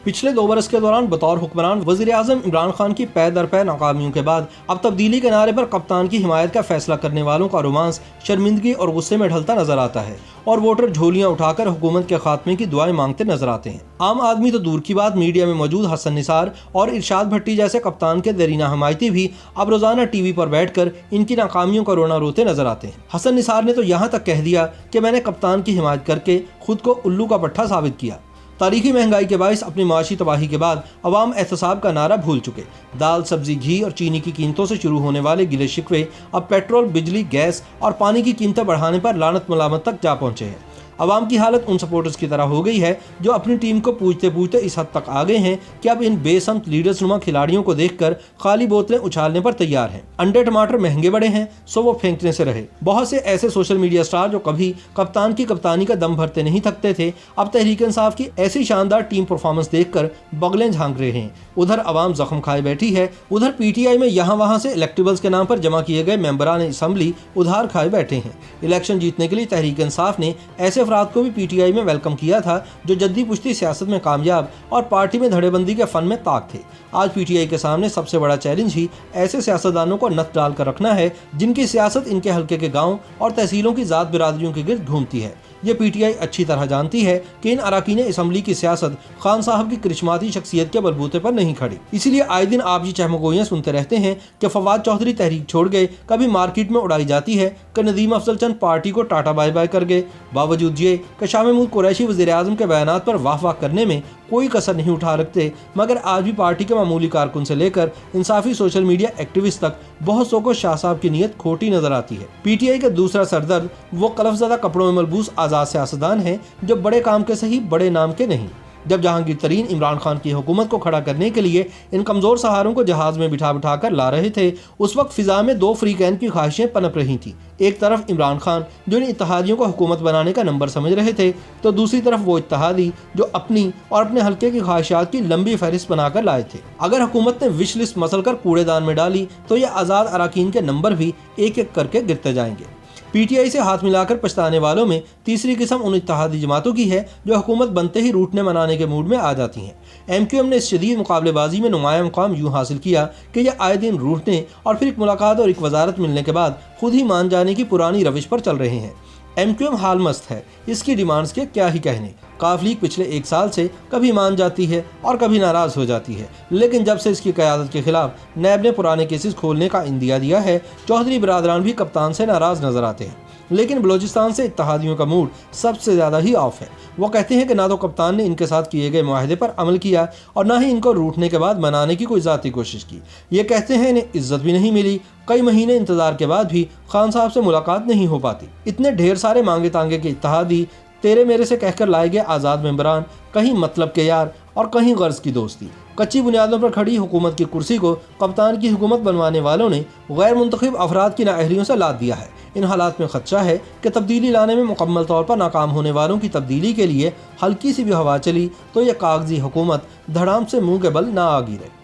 पिछले 2 बरस के दौरान बतौर हुक्मरान वज़ीर-ए-आज़म इमरान खान की पै दर पै नाकामियों के बाद अब तब्दीली के नारे पर कप्तान की हिमायत का फैसला करने वालों का रोमांस शर्मिंदगी और गुस्से में ढलता नजर आता है और वोटर झोलियां उठाकर हुकूमत के खात्मे की दुआएं मांगते नजर आते हैं। आम आदमी तो दूर की बात, मीडिया में मौजूद हसन निसार और इरशाद भट्टी जैसे कप्तान के देरीना हमायती भी अब रोजाना टीवी पर बैठकर इनकी नाकामियों का रोना रोते नजर आते हैं। हसन निसार ने तो यहाँ तक कह दिया कि मैंने कप्तान की हिमायत करके खुद को उल्लू का पट्टा साबित किया। तारीखी महंगाई के बाइस अपनी माशी तबाही के बाद अवाम एहतसाब का नारा भूल चुके। दाल, सब्जी, घी और चीनी की कीमतों से शुरू होने वाले गिले शिकवे अब पेट्रोल, बिजली, गैस और पानी की कीमतें बढ़ाने पर लानत मलामत तक जा पहुंचे हैं। अवाम की हालत उन सपोर्टर्स की तरह हो गई है जो अपनी टीम को पूछते पूछते इस हद तक आ गए हैं कि अब इन बेसमत लीडर्स नुमा खिलाड़ियों को देखकर खाली बोतलें उछालने पर तैयार हैं। अंडे टमाटर महंगे बढ़े हैं, सो वो फेंकने से रहे। बहुत से ऐसे सोशल मीडिया स्टार जो कभी कप्तान की कप्तानी का दम भरते नहीं थकते थे, अब तहरीक इंसाफ की ऐसी शानदार टीम परफॉर्मेंस देखकर बगलें झांक रहे हैं। उधर अवाम जख्म खाए बैठी है, उधर पीटीआई में यहाँ वहाँ से इलेक्टेबल्स के नाम पर जमा किए गए मेंबरान असम्बली उधार खाए बैठे हैं। इलेक्शन जीतने के लिए तहरीक इंसाफ ने ऐसे अफराद को भी पीटीआई में वेलकम किया था जो जद्दी पुश्ती सियासत में कामयाब और पार्टी में धड़ेबंदी के फन में ताक थे। आज पीटीआई के सामने सबसे बड़ा चैलेंज ही ऐसे सियासतदानों को नथ डाल कर रखना है जिनकी सियासत इनके हल्के के गाँव और तहसीलों की जात बिरादरियों के गिर्द घूमती है। ये पीटीआई अच्छी तरह जानती है कि इन अरकान असम्बली की सियासत खान साहब की करिश्माती शख्सियत के बलबूते पर नहीं खड़ी। इसीलिए आए दिन आप ये चहमगोइयां सुनते रहते हैं कि फवाद चौधरी तहरीक छोड़ गए, कभी मार्केट में उड़ाई जाती है कि नदीम अफजल चंद पार्टी को टाटा बाय बाय कर गए। बावजूद ये कि शाह महमूद कुरैशी वज़ीर-ए-आज़म के बयानात पर वाह वाह करने में कोई कसर नहीं उठा रखते, मगर आज भी पार्टी के मामूली कारकुन से लेकर इंसाफी सोशल मीडिया एक्टिविस्ट तक बहुत सौ को शाह साहब की नीयत खोटी नजर आती है। पीटीआई का दूसरा सरदर्द वो कलफज़दा कपड़ों में मलबूस आज़ाद सियासतदान हैं जो बड़े काम के सही, बड़े नाम के नहीं। जब जहांगीर तरीन इमरान खान की हुकूमत को खड़ा करने के लिए इन कमज़ोर सहारों को जहाज में बिठा बिठा कर ला रहे थे, उस वक्त फिजा में 2 फ्रीकैन की ख्वाहिशें पनप रही थी। एक तरफ इमरान खान जो इन इत्तेहादियों को हुकूमत बनाने का नंबर समझ रहे थे, तो दूसरी तरफ वो इत्तेहादी जो अपनी और अपने हल्के की ख्वाहिशात की लंबी फहरिस्त बनाकर लाए थे। अगर हुकूमत ने विश लिस्ट मसल कर कूड़ेदान में डाली तो ये आज़ाद अरकान के नंबर भी एक एक करके गिरते जाएंगे। पीटीआई से हाथ मिलाकर पछताने वालों में तीसरी किस्म उन इत्तेहादी जमातों की है जो हुकूमत बनते ही रूठने मनाने के मूड में आ जाती हैं। एमक्यूएम ने इस शदीद मुकाबलेबाजी में नुमाया मुकाम यूँ हासिल किया कि यह आए दिन रूठने और फिर एक मुलाकात और एक वजारत मिलने के बाद खुद ही मान जाने की पुरानी रविश पर चल रहे हैं। एमक्यूएम हाल मस्त है, इसकी डिमांड्स के क्या ही कहने। काफ लीग पिछले 1 साल से कभी मान जाती है और कभी नाराज हो जाती है, लेकिन जब से इसकी क़यादत के खिलाफ नैब ने पुराने केसेस खोलने का इंदिया दिया है, चौधरी बिरादरान भी कप्तान से नाराज नजर आते हैं। लेकिन बलोचिस्तान से इत्तेहादियों का मूड सबसे ज़्यादा ही ऑफ है। वो कहते हैं कि ना तो कप्तान ने इनके साथ किए गए मुआहदे पर अमल किया और ना ही इनको रूठने के बाद मनाने की कोई ज़ाती कोशिश की। ये कहते हैं इन्हें इज्जत भी नहीं मिली, कई महीने इंतजार के बाद भी खान साहब से मुलाकात नहीं हो पाती। इतने ढेर सारे मांगे तांगे के इत्तेहादी तेरे मेरे से कहकर लाए गए आज़ाद मेंबरान, कहीं मतलब के यार और कहीं गर्ज की दोस्ती। कच्ची बुनियादों पर खड़ी हुकूमत की कुर्सी को कप्तान की हुकूमत बनवाने वालों ने गैर मुंतखब अफराद की नाअहलियों से लाद दिया है। इन हालात में खदशा है कि तब्दीली लाने में मुकम्मल तौर पर नाकाम होने वालों की तब्दीली के लिए हल्की सी भी हवा चली तो यह कागजी हुकूमत धड़ाम से मुंह के बल ना आ गिरे।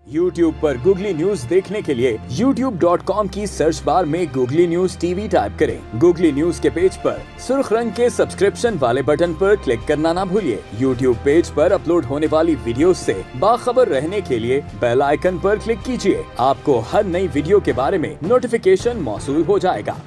YouTube पर गूगली न्यूज देखने के लिए youtube.com की सर्च बार में गूगली न्यूज टीवी टाइप करें। गूगली न्यूज के पेज पर सुर्ख रंग के सब्सक्रिप्शन वाले बटन पर क्लिक करना ना भूलिए। YouTube पेज पर अपलोड होने वाली वीडियोस से बाखबर रहने के लिए बेल आइकन पर क्लिक कीजिए। आपको हर नई वीडियो के बारे में नोटिफिकेशन मौसूल हो जाएगा।